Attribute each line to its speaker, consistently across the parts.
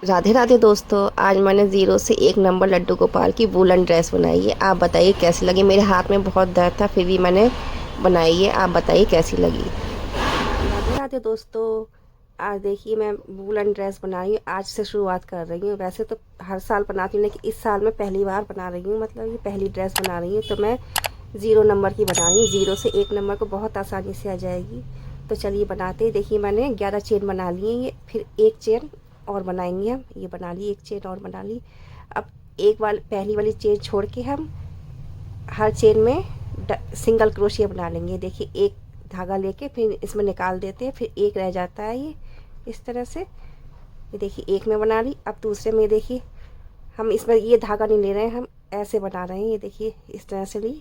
Speaker 1: राधे राधे दोस्तों। आज मैंने ज़ीरो से एक नंबर लड्डू गोपाल की वूलन ड्रेस बनाई है। आप बताइए कैसी लगी। मेरे हाथ में बहुत दर्द था फिर भी मैंने बनाई है। आप बताइए कैसी लगी। राधे राधे दोस्तों। आज देखिए मैं वूलन ड्रेस बना रही हूँ। आज से शुरुआत कर रही हूँ। वैसे तो हर साल बनाती हूँ लेकिन इस साल मैं पहली बार बना रही हूँ। मतलब ये पहली ड्रेस बना रही हूँ तो मैं ज़ीरो नंबर की बना रही हूँ। ज़ीरो से एक नंबर को बहुत आसानी से आ जाएगी। तो चलिए बनाते ही। देखिए मैंने 11 चेन बना लिए ये। फिर एक चेन और बनाएंगे हम। ये बना ली, एक चेन और बना ली। अब एक बार पहली वाली चेन छोड़ के हम हर चेन में सिंगल क्रोशिया बना लेंगे। देखिए एक धागा लेके फिर इसमें निकाल देते हैं, फिर एक रह जाता है ये इस तरह से। ये देखिए एक में बना ली। अब दूसरे में देखिए हम इसमें ये धागा नहीं ले रहे हैं, हम ऐसे बना रहे हैं। ये देखिए इस तरह से ली,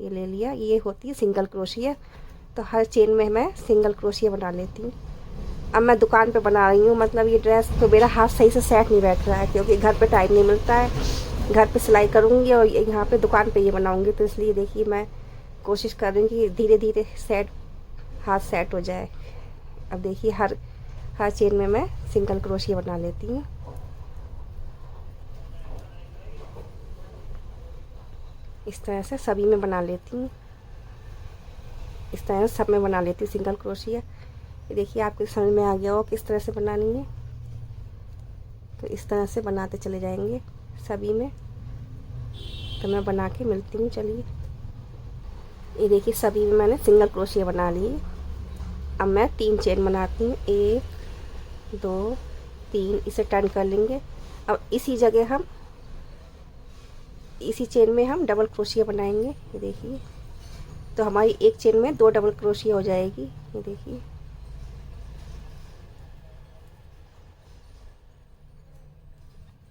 Speaker 1: ये ले लिया। ये होती है सिंगल क्रोशिया। तो हर चेन में मैं सिंगल क्रोशिया बना लेती हूँ। अब मैं दुकान पे बना रही हूँ। मतलब ये ड्रेस तो मेरा हाथ सही से सेट नहीं बैठ रहा है क्योंकि घर पे टाइम नहीं मिलता है। घर पे सिलाई करूँगी और यहाँ पे दुकान पे ये बनाऊँगी, तो इसलिए देखिए मैं कोशिश कर रही हूँ कि धीरे धीरे हाथ सेट हो जाए। अब देखिए हर हर चेन में मैं सिंगल क्रोशिया बना लेती हूँ। इस तरह से सभी में बना लेती हूँ। इस तरह से सब में बना लेती हूँ सिंगल क्रोशिया। ये देखिए आपको समझ में आ गया हो किस तरह से बनानी है। तो इस तरह से बनाते चले जाएंगे सभी में। तो मैं बना के मिलती हूँ। चलिए ये देखिए सभी में मैंने सिंगल क्रोशिया बना ली। अब मैं 3 चेन बनाती हूँ। 1 2 3, इसे टर्न कर लेंगे। अब इसी चेन में हम डबल क्रोशिया बनाएंगे। ये देखिए तो हमारी एक चेन में 2 डबल क्रोशिया हो जाएगी। ये देखिए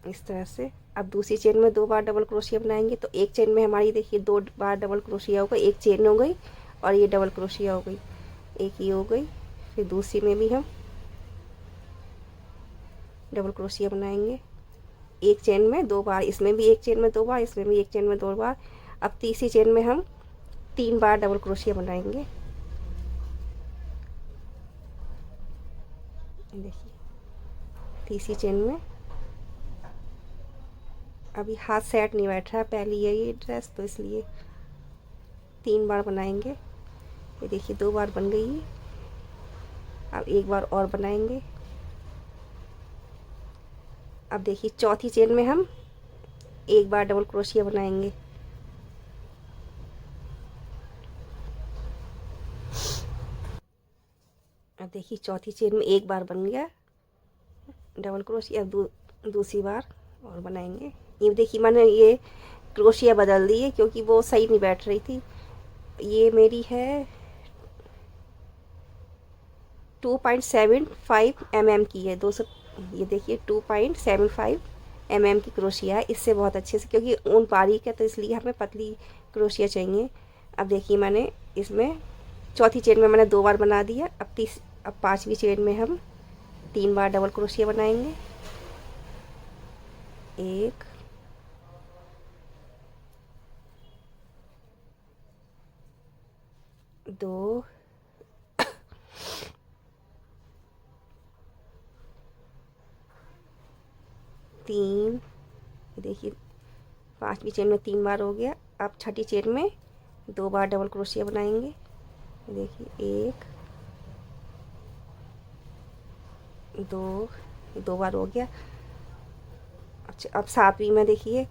Speaker 1: इस तरह से। अब दूसरी चेन में 2 बार डबल क्रोशिया बनाएंगे। तो एक चेन में हमारी देखिए 2 बार डबल क्रोशिया हो गई, एक चेन हो गई और ये डबल क्रोशिया हो गई, एक ये हो गई। फिर दूसरी में भी हम डबल क्रोशिया बनाएंगे। एक चेन में 2 बार, इसमें भी एक चेन में 2 बार, इसमें भी एक चेन में 2 बार। अब तीसरी चेन में हम 3 बार डबल क्रोशिया बनाएंगे। देखिए तीसरी चेन में अभी हाथ सेट नहीं बैठ रहा है, पहली है ये ड्रेस तो इसलिए 3 बार बनाएंगे। ये देखिए 2 बार बन गई है। अब एक बार और बनाएंगे। अब देखिए चौथी चेन में हम एक बार डबल क्रोशिया बनाएंगे। अब देखिए चौथी चेन में एक बार बन गया डबल क्रोशिया। अब दूसरी बार और बनाएंगे। ये देखिए मैंने ये क्रोशिया बदल दी है क्योंकि वो सही नहीं बैठ रही थी। ये मेरी है 2.75 mm की है। 200, ये देखिए 2.75 mm की क्रोशिया है। इससे बहुत अच्छे से, क्योंकि ऊन बारीक है तो इसलिए हमें पतली क्रोशिया चाहिए। अब देखिए मैंने इसमें चौथी चेन में मैंने 2 बार बना दिया। अब पांचवी चेन में हम 3 बार डबल क्रोशिया बनाएंगे। 1 2 3। देखिए पांचवी चेन में 3 बार हो गया। अब छठी चेन में 2 बार डबल क्रोशिया बनाएंगे। देखिए 1 2, 2 बार हो गया। अच्छा अब सातवीं में देखिए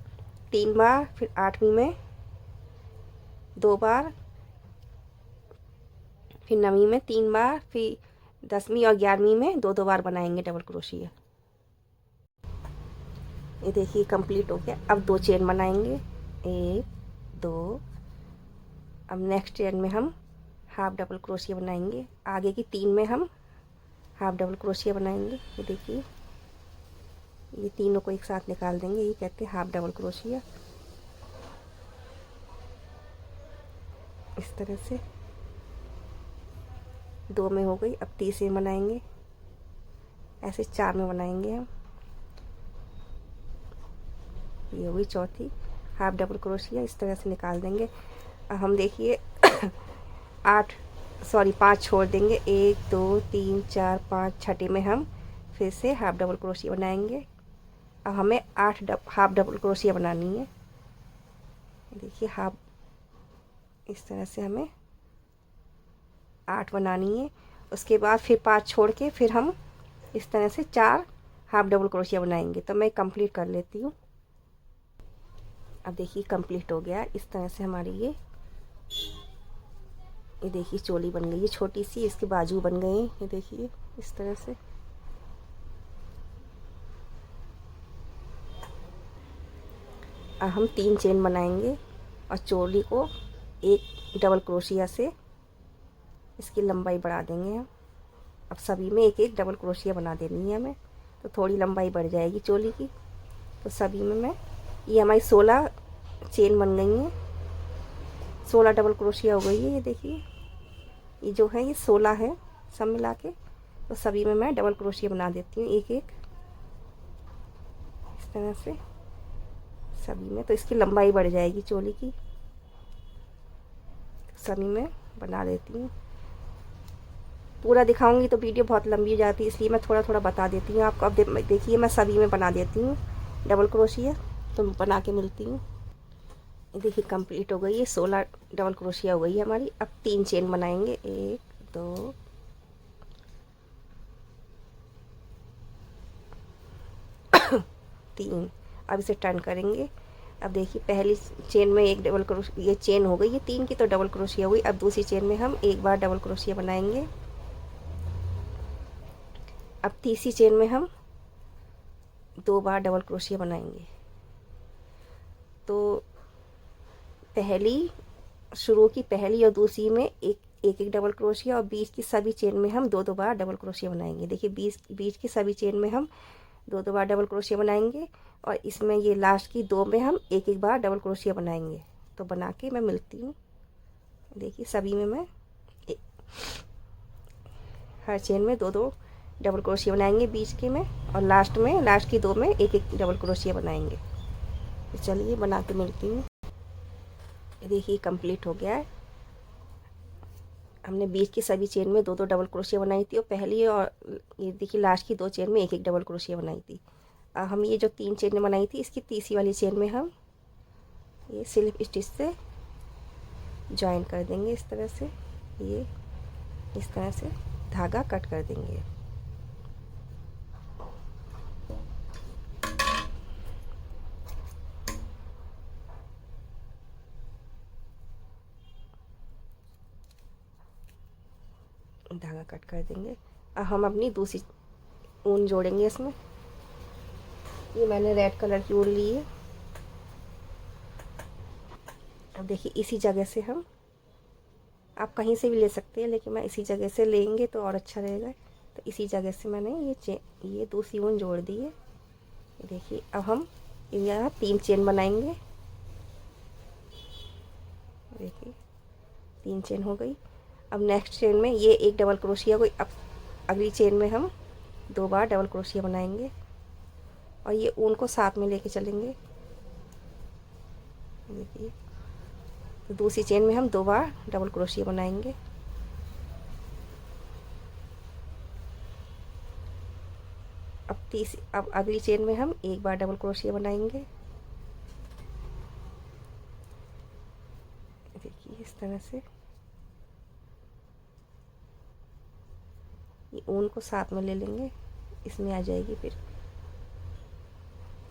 Speaker 1: 3 बार, फिर आठवीं में 2 बार, फिर नवीं में 3 बार, फिर 10वीं और 11वीं में 2 बार बनाएंगे डबल क्रोशिया। ये देखिए कंप्लीट हो गया। अब 2 चेन बनाएंगे। 1 2। अब नेक्स्ट चेन में हम हाफ डबल क्रोशिया बनाएंगे। आगे की 3 में हम हाफ डबल क्रोशिया बनाएंगे। ये देखिए ये तीनों को एक साथ निकाल देंगे, ये कहते हैं हाफ डबल क्रोशिया। इस तरह से 2 में हो गई। अब तीसरे बनाएंगे। ऐसे 4 में बनाएंगे हम। ये हो गई चौथी हाफ डबल क्रोशिया। इस तरह से निकाल देंगे। अब हम देखिए 5 छोड़ देंगे। 1 2 3 4 5, छठे में हम फिर से हाफ डबल क्रोशिया बनाएंगे। अब हमें 8 हाफ डबल क्रोशिया बनानी है। देखिए हाफ, इस तरह से हमें 8 बनानी है। उसके बाद फिर 5 छोड़ के फिर हम इस तरह से 4 हाफ डबल क्रोशिया बनाएंगे। तो मैं कंप्लीट कर लेती हूँ। अब देखिए कंप्लीट हो गया। इस तरह से हमारी ये देखिए चोली बन गई है छोटी सी, इसके बाजू बन गए हैं, ये देखिए इस तरह से। अब हम 3 चेन बनाएंगे और चोली को एक डबल क्रोशिया से इसकी लंबाई बढ़ा देंगे हम। अब सभी में एक एक डबल क्रोशिया बना देनी है हमें, तो थोड़ी लंबाई बढ़ जाएगी चोली की। तो सभी में मैं, ये हमारी 16 चेन बन गई हैं, 16 डबल क्रोशिया हो गई है। ये देखिए ये जो है ये 16 है सब मिला के। तो सभी में मैं डबल क्रोशिया बना देती हूँ एक एक, इस तरह से सभी में। तो इसकी लंबाई बढ़ जाएगी चोली की। सभी में बना देती हूँ। पूरा दिखाऊंगी तो वीडियो बहुत लंबी हो जाती है, इसलिए मैं थोड़ा थोड़ा बता देती हूँ आपको। अब देखिए मैं सभी में बना देती हूँ डबल क्रोशिया। तो बना के मिलती हूँ। देखिए कंप्लीट हो गई है, 16 डबल क्रोशिया हो गई है हमारी। अब 3 चेन बनाएंगे, 1 2 3। अब इसे टर्न करेंगे। अब देखिए पहली चेन में एक डबल क्रोशिया, ये चेन हो गई है 3 की, तो डबल क्रोशिया हुई। अब दूसरी चेन में हम एक बार डबल क्रोशिया बनाएंगे। अब तीसरी चेन में हम 2 बार डबल क्रोशिया बनाएंगे। तो पहली, शुरू की पहली और दूसरी में एक डबल क्रोशिया, और बीच की सभी चेन में हम 2 बार डबल क्रोशिया बनाएंगे। देखिए बीच की सभी चेन में हम 2 बार डबल क्रोशिया बनाएंगे, और इसमें ये लास्ट की 2 में हम एक बार डबल क्रोशिया बनाएंगे। तो बना के मैं मिलती हूँ। देखिए सभी में मैं हर चेन में 2 डबल क्रोशिया बनाएंगे बीच के में, और लास्ट की 2 में एक डबल क्रोशिया बनाएंगे। तो चलिए बना के मिलती हूँ। देखिए कंप्लीट हो गया है। हमने बीच की सभी चेन में 2 डबल क्रोशिया बनाई थी, और पहली और ये देखिए लास्ट की 2 चेन में एक डबल क्रोशिया बनाई थी। अब हम ये जो 3 चेन बनाई थी, इसकी तीसरी वाली चेन में हम ये स्लिप स्टिच से ज्वाइन कर देंगे। इस तरह से, ये इस तरह से धागा कट कर देंगे। धागा कट कर देंगे। अब हम अपनी दूसरी ऊन जोड़ेंगे इसमें। ये मैंने रेड कलर की ऊन ली है। अब देखिए इसी जगह से हम, आप कहीं से भी ले सकते हैं, लेकिन मैं इसी जगह से लेंगे तो और अच्छा रहेगा। तो इसी जगह से मैंने ये दूसरी ऊन जोड़ दी है। देखिए अब हम यहाँ 3 चेन बनाएंगे। देखिए 3 चेन हो गई। अब नेक्स्ट चेन में ये एक डबल क्रोशिया को, अब अगली चेन में हम 2 बार डबल क्रोशिया बनाएंगे, और ये ऊन को साथ में लेके चलेंगे। देखिए तो दूसरी चेन में हम 2 बार डबल क्रोशिया बनाएंगे। अब अगली चेन में हम एक बार डबल क्रोशिया बनाएंगे। देखिए इस तरह से ये ऊन को साथ में ले लेंगे, इसमें आ जाएगी फिर।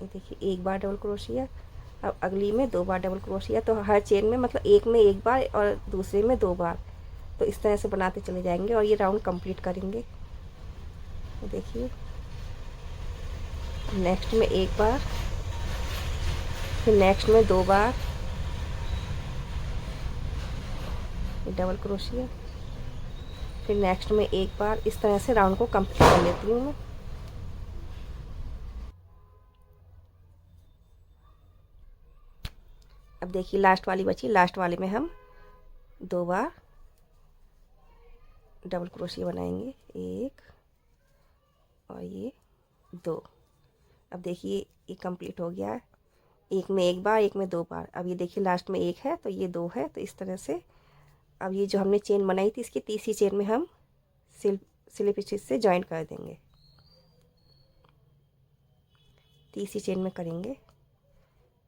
Speaker 1: ये देखिए एक बार डबल क्रोशिया, अब अगली में 2 बार डबल क्रोशिया। तो हर चेन में मतलब एक में एक बार और दूसरे में 2 बार। तो इस तरह से बनाते चले जाएंगे और ये राउंड कंप्लीट करेंगे। देखिए नेक्स्ट में एक बार, फिर नेक्स्ट में 2 बार डबल क्रोशिया, फिर नेक्स्ट में एक बार। इस तरह से राउंड को कंप्लीट कर लेती हूँ मैं। अब देखिए लास्ट वाली बची, लास्ट वाले में हम 2 बार डबल क्रोशिया बनाएंगे, 1 और ये 2। अब देखिए ये कंप्लीट हो गया है। एक में एक बार, एक में 2 बार। अब ये देखिए लास्ट में 1 है तो ये 2 है। तो इस तरह से अब ये जो हमने चेन बनाई थी, इसकी तीसरी चेन में हम स्लिप स्टिच से ज्वाइन कर देंगे। तीसरी चेन में करेंगे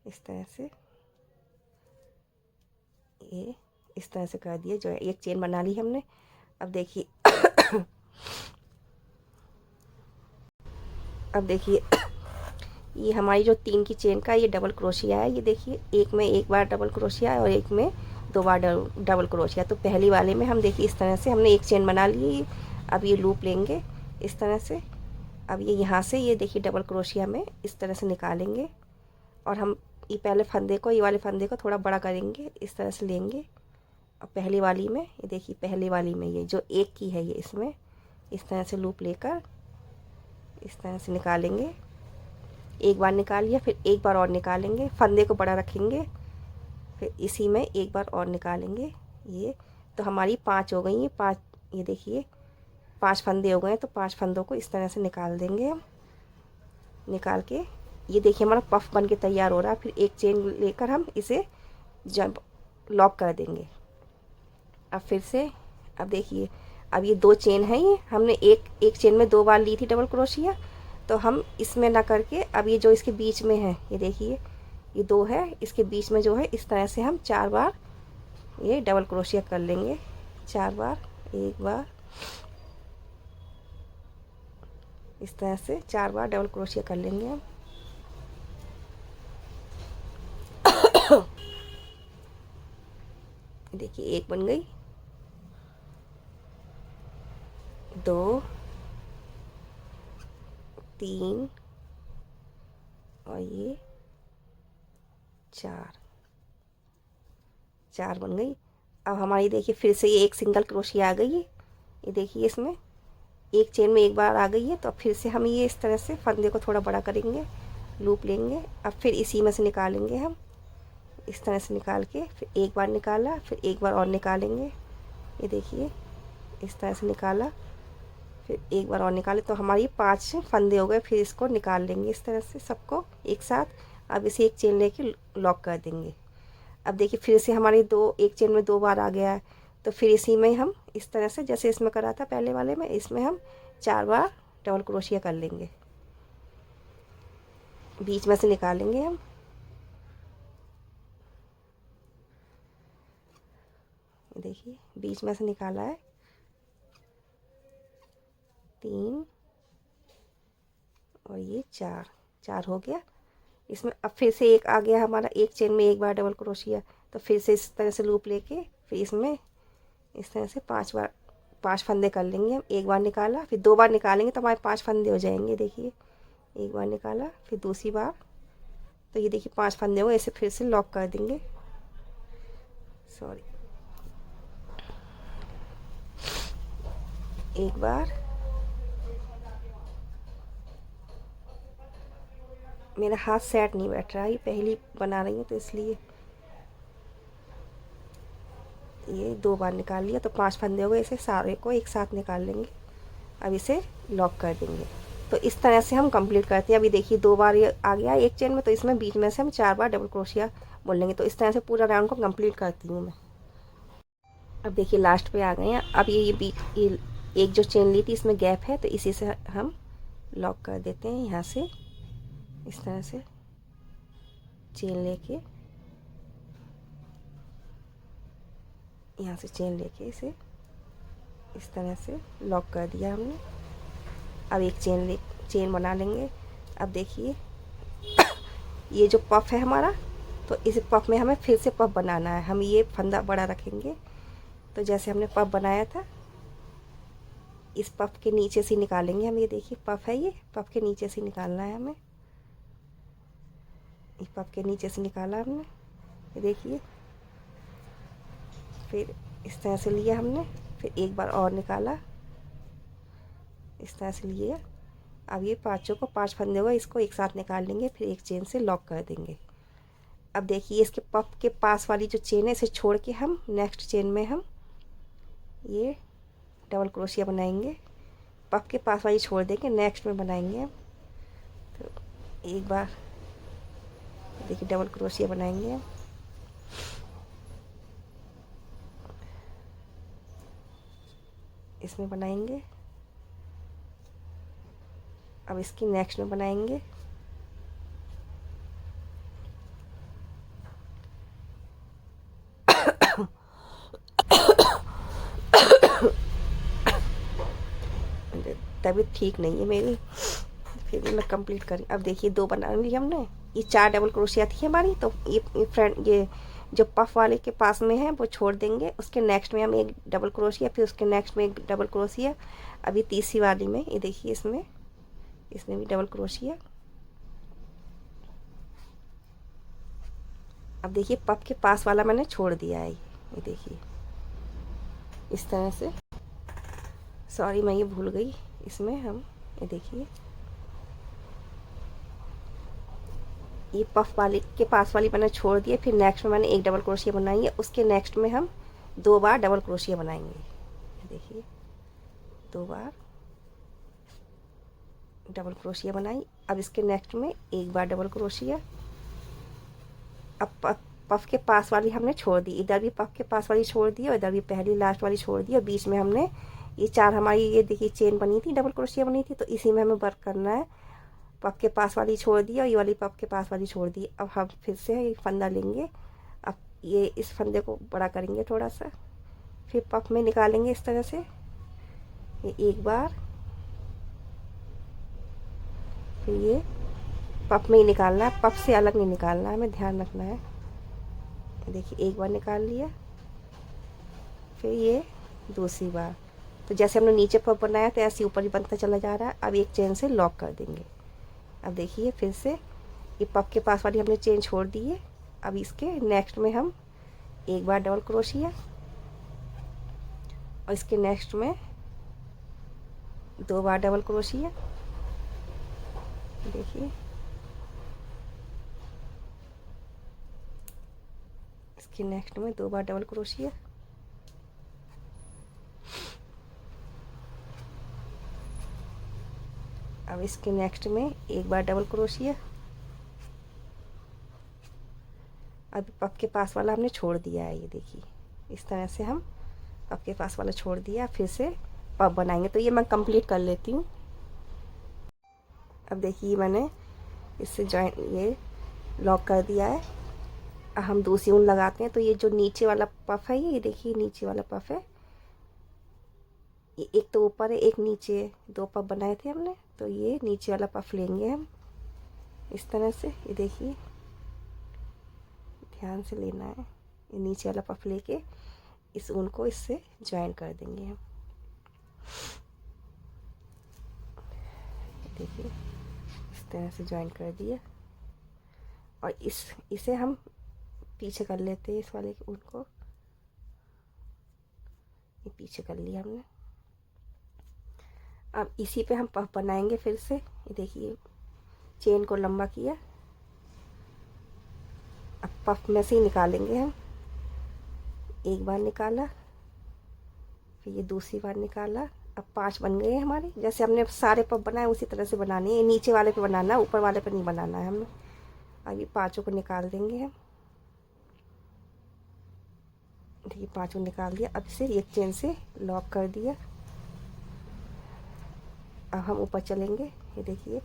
Speaker 1: इस तरह से। ये इस तरह से कर दिया, जो है एक चेन बना ली हमने। अब देखिए अब देखिए ये हमारी जो 3 की चेन का ये डबल क्रोशिया है। ये देखिए एक में एक बार डबल क्रोशिया है और एक में 2 बार डबल क्रोशिया। तो पहली वाले में हम देखिए इस तरह से हमने एक चेन बना ली। अब ये लूप लेंगे इस तरह से। अब ये यहाँ से ये देखिए डबल क्रोशिया में इस तरह से निकालेंगे और हम ये पहले फंदे को, ये वाले फंदे को थोड़ा बड़ा करेंगे, इस तरह से लेंगे। और पहली वाली में ये देखिए, पहली वाली में ये जो एक की है ये इसमें इस तरह से लूप लेकर इस तरह से निकालेंगे। एक बार निकाल लिया, फिर एक बार और निकालेंगे, फंदे को बड़ा रखेंगे, फिर इसी में एक बार और निकालेंगे। ये तो हमारी 5 हो गई हैं। 5, ये देखिए 5 फंदे हो गए। तो 5 फंदों को इस तरह से निकाल देंगे हम। निकाल के ये देखिए हमारा पफ बन के तैयार हो रहा है। फिर एक चेन लेकर हम इसे जब लॉक कर देंगे। अब फिर से अब देखिए, अब ये 2 चेन है। ये हमने एक चेन में 2 बार ली थी डबल क्रोशिया। तो हम इसमें ना करके अब ये जो इसके बीच में है, ये देखिए ये 2 है, इसके बीच में जो है इस तरह से हम 4 बार ये डबल क्रोशिया कर लेंगे। 4 बार, एक बार, इस तरह से 4 बार डबल क्रोशिया कर लेंगे हम। देखिए एक बन गई, 2, 3 और ये 4 बन गई। अब हमारी देखिए फिर से ये एक सिंगल क्रोशिया आ गई है। ये देखिए इसमें एक चेन में एक बार आ गई है। तो अब फिर से हम ये इस तरह से फंदे को थोड़ा बड़ा करेंगे, लूप लेंगे। अब फिर इसी में से निकालेंगे हम, इस तरह से निकाल के फिर एक बार निकाला, फिर एक बार और निकालेंगे। ये देखिए इस तरह से निकाला, फिर एक बार और निकाले। तो हमारी 5 फंदे हो गए। फिर इसको निकाल लेंगे इस तरह से सबको एक साथ। अब इसे एक चेन लेके लॉक कर देंगे। अब देखिए फिर से हमारी एक चेन में 2 बार आ गया है। तो फिर इसी में हम इस तरह से जैसे इसमें करा था पहले वाले में, इसमें हम 4 बार डबल क्रोशिया कर लेंगे। बीच में से निकालेंगे हम। देखिए बीच में से निकाला है, 3 और ये 4 हो गया। इसमें अब फिर से एक आ गया हमारा, एक चेन में एक बार डबल क्रोशिया। तो फिर से इस तरह से लूप लेके फिर इसमें इस तरह से 5 फंदे कर लेंगे हम। एक बार निकाला, फिर 2 बार निकालेंगे तो हमारे 5 फंदे हो जाएंगे। देखिए एक बार निकाला, फिर दूसरी बार, तो ये देखिए 5 फंदे हो। ऐसे फिर से लॉक कर देंगे। सॉरी, एक बार, मेरा हाथ सेट नहीं बैठ रहा है, ये पहली बना रही हूँ तो इसलिए। ये 2 बार निकाल लिया तो 5 फंदे हो गए। इसे सारे को एक साथ निकाल लेंगे। अब इसे लॉक कर देंगे। तो इस तरह से हम कंप्लीट करते हैं। अभी देखिए 2 बार ये आ गया एक चेन में, तो इसमें बीच में से हम 4 बार डबल क्रोशिया बोल लेंगे। तो इस तरह से पूरा राउंड को कंप्लीट करती हूँ मैं। अब देखिए लास्ट पे आ गए हैं। अब ये एक जो चेन ली थी इसमें गैप है, तो इसी से हम लॉक कर देते हैं। यहाँ से इस तरह से चेन लेके, यहाँ से चेन लेके इसे इस तरह से लॉक कर दिया हमने। अब एक चेन बना लेंगे। अब देखिए ये जो पफ है हमारा, तो इस पफ में हमें फिर से पफ बनाना है। हम ये फंदा बड़ा रखेंगे। तो जैसे हमने पफ बनाया था, इस पफ के नीचे से निकालेंगे हम। ये देखिए पफ है, ये पफ के नीचे से निकालना है हमें। इस पफ के नीचे से निकाला हमने, ये देखिए। फिर इस तरह से लिया हमने, फिर एक बार और निकाला, इस तरह से लिए। अब ये 5 फंदे हुए, इसको एक साथ निकाल लेंगे, फिर एक चेन से लॉक कर देंगे। अब देखिए इसके पफ के पास वाली जो चेन है इसे छोड़ के हम नेक्स्ट चेन में हम ये डबल क्रोशिया बनाएंगे। पफ के पास वाली छोड़ देंगे, नेक्स्ट में बनाएंगे हम। तो एक बार देखिए डबल क्रोशिया बनाएंगे हम। इसमें बनाएंगे। अब इसकी नेक्स्ट में बनाएंगे। तबीयत ठीक नहीं है मेरी, फिर भी मैं कंप्लीट करी। अब देखिए 2 बना ली हमने। ये 4 डबल क्रोशिया थी हमारी, तो ये फ्रंट ये जो पफ वाले के पास में है वो छोड़ देंगे, उसके नेक्स्ट में हम एक डबल क्रोशिया, फिर उसके नेक्स्ट में एक डबल क्रोशिया। अभी तीसरी वाली में ये देखिए इसमें भी डबल क्रोशिया। अब देखिए पफ के पास वाला मैंने छोड़ दिया है, ये देखिए इस तरह से। सॉरी मैं ये भूल गई, इसमें हम ये देखिए ये पफ वाले के पास वाली मैंने छोड़ दिया, फिर नेक्स्ट में मैंने एक डबल क्रोशिया बनाई है, उसके नेक्स्ट में हम 2 बार डबल क्रोशिया बनाएंगे। देखिए 2 बार डबल क्रोशिया बनाई। अब इसके नेक्स्ट में 1 बार डबल क्रोशिया। अब पफ के पास वाली हमने छोड़ दी, इधर भी पफ के पास वाली छोड़ दी और इधर भी पहली लास्ट वाली छोड़ दी, और बीच में हमने ये 4 हमारी ये देखिए चेन बनी थी, डबल क्रोशिया बनी थी, तो इसी में हमें वर्क करना है। पफ के पास वाली छोड़ दी और ये वाली पफ के पास वाली छोड़ दी। अब हम फिर से ये फंदा लेंगे, अब ये इस फंदे को बड़ा करेंगे थोड़ा सा, फिर पफ में निकालेंगे इस तरह से। ये 1 बार, फिर ये पफ में ही निकालना है, पफ से अलग नहीं निकालना है, हमें ध्यान रखना है। देखिए 1 बार निकाल लिया, फिर ये दूसरी बार। तो जैसे हमने नीचे पफ बनाया तो ऐसे ऊपर ही बनता चला जा रहा है। अब एक चेन से लॉक कर देंगे। अब देखिए फिर से ये पफ के पास वाली हमने चेन छोड़ दी है। अब इसके नेक्स्ट में हम 1 बार डबल क्रोशिया और इसके नेक्स्ट में 2 बार डबल क्रोशिया। देखिए इसके नेक्स्ट में 2 बार डबल क्रोशिया। अब इसके नेक्स्ट में 1 बार डबल क्रोशिया। अब पफ के पास वाला हमने छोड़ दिया है, ये देखिए इस तरह से हम पफ के पास वाला छोड़ दिया, फिर से पफ बनाएंगे। तो ये मैं कंप्लीट कर लेती हूँ। अब देखिए मैंने इससे जॉइंट ये लॉक कर दिया है। अब हम दूसरी ऊन लगाते हैं। तो ये जो नीचे वाला पफ है, ये देखिए नीचे वाला पफ है, ये एक तो ऊपर है एक नीचे है, 2 पफ बनाए थे हमने, तो ये नीचे वाला पफ लेंगे हम इस तरह से। ये देखिए ध्यान से लेना है, ये नीचे वाला पफ लेके इस ऊन को इससे ज्वाइन कर देंगे हम। देखिए इस तरह से ज्वाइन कर दिया, और इसे हम पीछे कर लेते हैं, इस वाले ऊन को ये पीछे कर लिया हमने। अब इसी पे हम पफ बनाएंगे फिर से। ये देखिए चेन को लंबा किया, अब पफ में से ही निकालेंगे हम। 1 बार निकाला, फिर ये दूसरी बार निकाला। अब 5 बन गए हमारे। जैसे हमने सारे पफ बनाए उसी तरह से बनाने हैं, नीचे वाले पे बनाना है, ऊपर वाले पे नहीं बनाना है हमें। अब ये 5 को निकाल देंगे हम। देखिए 5 निकाल दिया। अब इसे एक चेन से लॉक कर दिया। अब हम ऊपर चलेंगे, ये देखिए।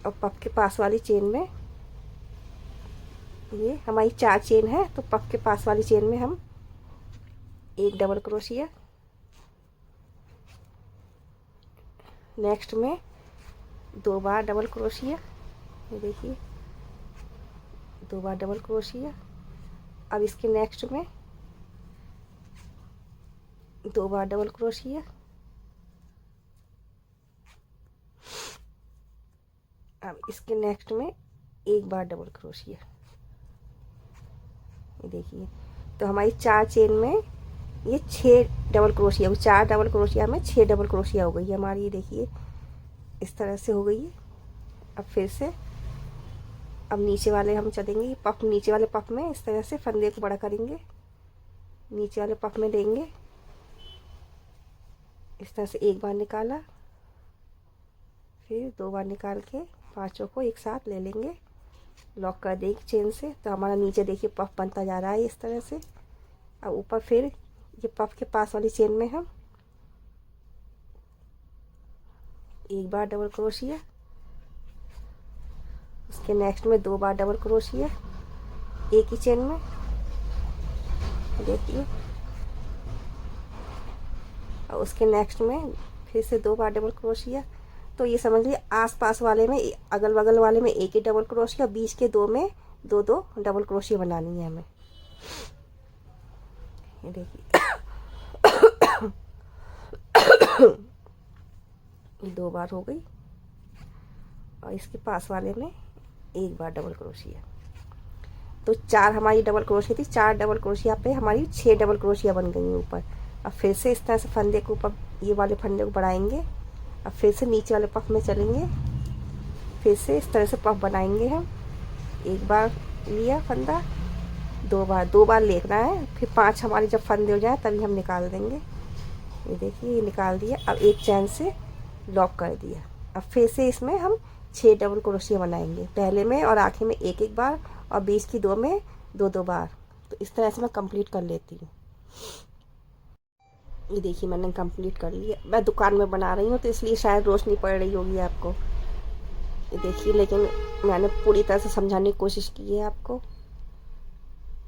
Speaker 1: अब पफ के पास वाली चेन में, ये हमारी 4 चेन है, तो पफ के पास वाली चेन में हम 1 डबल क्रोशिया, नेक्स्ट में 2 बार डबल क्रोशिया। ये देखिए 2 बार डबल क्रोशिया। अब इसके नेक्स्ट में 2 बार डबल क्रोशिया। अब इसके नेक्स्ट में 1 बार डबल क्रोशिया। ये देखिए तो हमारी 4 चेन में ये 6 डबल क्रोशिया, 4 डबल क्रोशिया में 6 डबल क्रोशिया हो गई है हमारी। ये देखिए इस तरह से हो गई है। अब फिर से अब नीचे वाले हम चलेंगे, पफ नीचे वाले पफ में इस तरह से फंदे को बड़ा करेंगे, नीचे वाले पफ में देंगे इस तरह से। 1 बार निकाला, फिर 2 बार निकाल के 5 को एक साथ ले लेंगे, लॉक कर देंगे चेन से। तो हमारा नीचे देखिए पफ बनता जा रहा है इस तरह से। अब ऊपर फिर ये पफ के पास वाली चेन में हम 1 बार डबल क्रोशिया, उसके नेक्स्ट में 2 बार डबल क्रोशिया एक ही चेन में। देखिए और उसके नेक्स्ट में फिर से 2 बार डबल क्रोशिया। तो ये समझ लीजिए आसपास वाले में, अगल बगल वाले में एक ही डबल क्रोशिया, बीच के 2 में 2-2 डबल क्रोशिया बनानी है हमें। ये देखिए ये 2 बार हो गई, और इसके पास वाले में 1 बार डबल क्रोशिया। तो 4 हमारी डबल क्रोशिया थी, 4 डबल क्रोशिया पे हमारी 6 डबल क्रोशिया बन गई ऊपर। अब फिर से इस तरह से फंदे को ऊपर, ये वाले फंदे को बढ़ाएंगे। अब फिर से नीचे वाले पफ में चलेंगे, फिर से इस तरह से पफ बनाएंगे हम। 1 बार लिया फंदा, 2 बार लेना है, फिर 5 हमारी जब फंदे हो जाए तभी हम निकाल देंगे। ये देखिए, ये निकाल दिया। अब एक चैन से लॉक कर दिया। अब फिर से इसमें हम 6 डबल क्रोशिया बनाएंगे, पहले में और आखिर में 1-1 बार, और बीच की 2 में 2-2 बार। तो इस तरह से मैं कंप्लीट कर लेती हूँ। ये देखिए मैंने कंप्लीट कर लिया। मैं दुकान में बना रही हूँ तो इसलिए शायद रोशनी पड़ रही होगी आपको। ये देखिए, लेकिन मैंने पूरी तरह से समझाने की कोशिश की है आपको।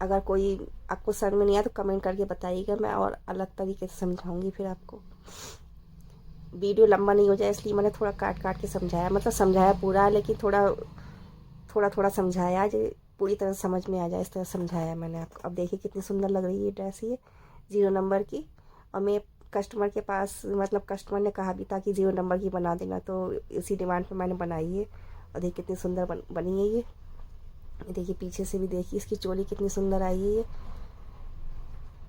Speaker 1: अगर कोई आपको समझ में नहीं आया तो कमेंट करके बताइएगा, मैं और अलग तरीके से समझाऊंगी फिर आपको। वीडियो लंबा नहीं हो जाए इसलिए मैंने थोड़ा काट काट के समझाया, मतलब समझाया पूरा, लेकिन थोड़ा समझाया जो पूरी तरह से समझ में आ जाए, इस तरह समझाया मैंने आपको। अब देखिए कितनी सुंदर लग रही है ड्रेस ये 0 नंबर की। और मैं कस्टमर के पास, मतलब कस्टमर ने कहा भी था कि 0 नंबर की बना देना, तो इसी डिमांड पे मैंने बनाई है। और देखिए कितनी सुंदर बनी है ये। देखिए पीछे से भी देखिए इसकी चोली कितनी सुंदर आई है ये।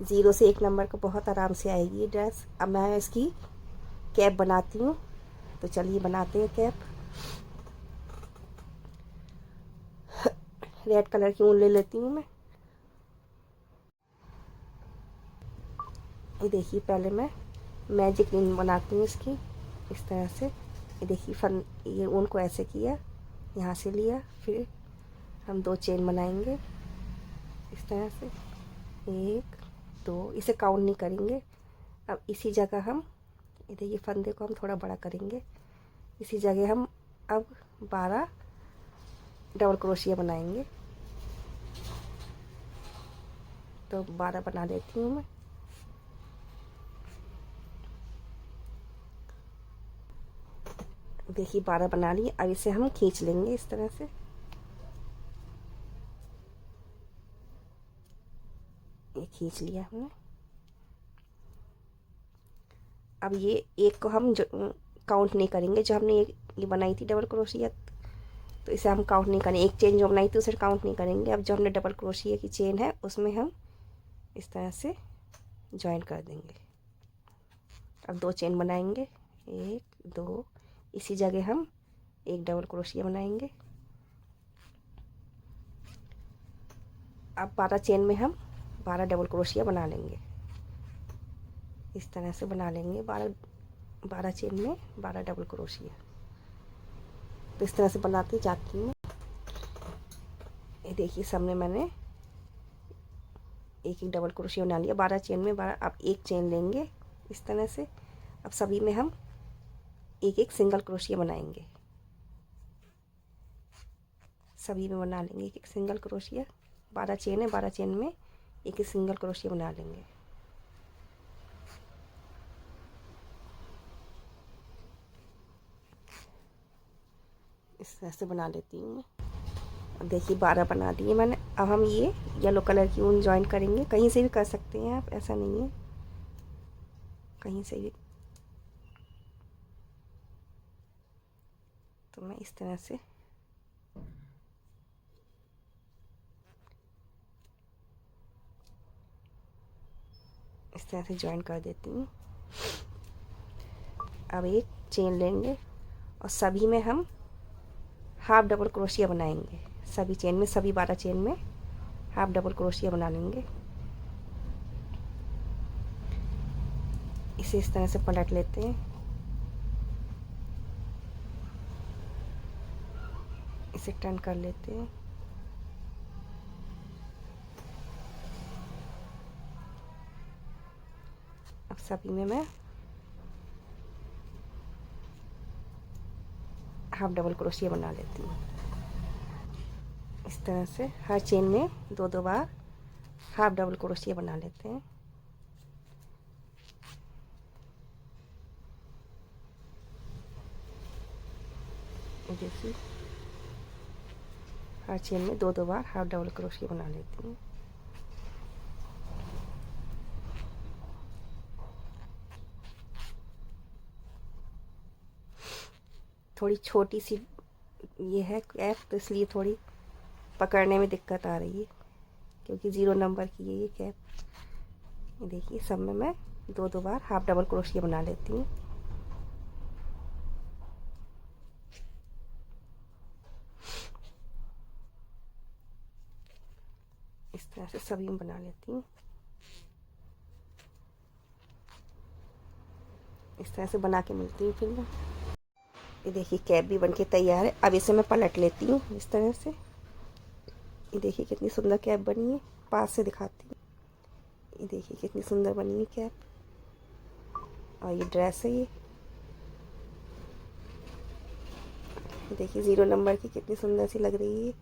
Speaker 1: 0 से 1 नंबर का बहुत आराम से आएगी ये ड्रेस। अब मैं इसकी कैप बनाती हूँ, तो चलिए बनाते हैं कैप। रेड कलर की ऊन ले लेती हूँ मैं। ये देखिए पहले मैं मैजिक ऊन बनाती हूँ इसकी, इस तरह से। ये देखिए ये ऊन को ऐसे किया, यहाँ से लिया, फिर हम 2 चेन बनाएंगे इस तरह से, 1 2, इसे काउंट नहीं करेंगे। अब इसी जगह हम, ये देखिए फंदे को हम थोड़ा बड़ा करेंगे, इसी जगह हम अब 12 डबल क्रोशिया बनाएंगे। तो 12 बना लेती हूँ मैं। देखिए 12 बना लिए। अब इसे हम खींच लेंगे इस तरह से। ये खींच लिया हमने। अब ये एक को हम काउंट नहीं करेंगे, जो हमने ये बनाई थी डबल क्रोशिया, तो इसे हम काउंट नहीं करेंगे। एक चेन जो बनाई थी उसे काउंट नहीं करेंगे। अब जो हमने डबल क्रोशिया की चेन है उसमें हम इस तरह से जॉइन कर देंगे। अब 2 चेन बनाएंगे, 1 2, इसी जगह हम 1 डबल क्रोशिया बनाएंगे। अब 12 चेन में हम 12 डबल क्रोशिया बना लेंगे, इस तरह से बना लेंगे। 12 चेन में 12 डबल क्रोशिया। तो इस तरह से बनाती जाती हूँ। ये देखिए सब में मैंने 1 डबल क्रोशिया बना लिया, 12 चेन में 12। अब 1 चेन लेंगे इस तरह से। अब सभी में हम 1 सिंगल क्रोशिया बनाएंगे, सभी में बना लेंगे 1 सिंगल क्रोशिया। 12 चेन है, 12 चेन में 1 सिंगल क्रोशिया बना लेंगे। इस तरह से बना लेती हूँ मैं। अब देखिए 12 बना दिए मैंने। अब हम ये येलो कलर की ऊन जॉइन करेंगे। कहीं से भी कर सकते हैं आप, ऐसा नहीं है, कहीं से भी। तो मैं इस तरह से जॉइन कर देती हूँ। अब 1 चेन लेंगे और सभी में हम हाफ डबल क्रोशिया बनाएंगे। सभी चेन में, सभी 12 चेन में हाफ डबल क्रोशिया बना लेंगे। इसे इस तरह से पलट लेते हैं, इसे टर्न कर लेते हैं। अब सभी में मैं हाफ डबल क्रोशिया बना लेती हूँ। इस तरह से हर चेन में 2-2 बार हाफ डबल क्रोशिया बना लेते हैं। देखिए हर चेन में दो दो बार हाफ डबल क्रोशिया बना लेती हूँ। थोड़ी छोटी सी ये है कैप, तो इसलिए थोड़ी पकड़ने में दिक्कत आ रही है, क्योंकि 0 नंबर की है ये कैप। ये देखिए सब में मैं दो दो बार हाफ डबल क्रोशिया बना लेती हूँ। इस तरह से सभी में बना लेती हूँ। इस तरह से बना के मिलती हूँ फिर मैं। ये देखिए कैप भी बनके तैयार है। अब इसे मैं पलट लेती हूँ इस तरह से। ये देखिए कितनी सुंदर कैप बनी है, पास से दिखाती हूँ। ये देखिए कितनी सुंदर बनी है कैप। और ये ड्रेस है ये देखिए 0 नंबर की कितनी सुंदर सी लग रही है।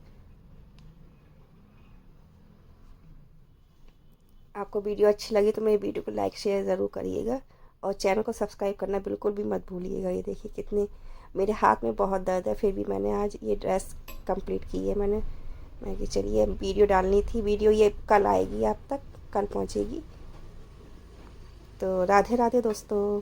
Speaker 1: आपको वीडियो अच्छी लगी तो मेरी वीडियो को लाइक शेयर ज़रूर करिएगा, और चैनल को सब्सक्राइब करना बिल्कुल भी मत भूलिएगा। ये देखिए कितनी, मेरे हाथ में बहुत दर्द है फिर भी मैंने आज ये ड्रेस कंप्लीट की है। मैं कि चलिए वीडियो डालनी थी, वीडियो ये कल आएगी आप तक, कल पहुँचेगी। तो राधे राधे दोस्तों।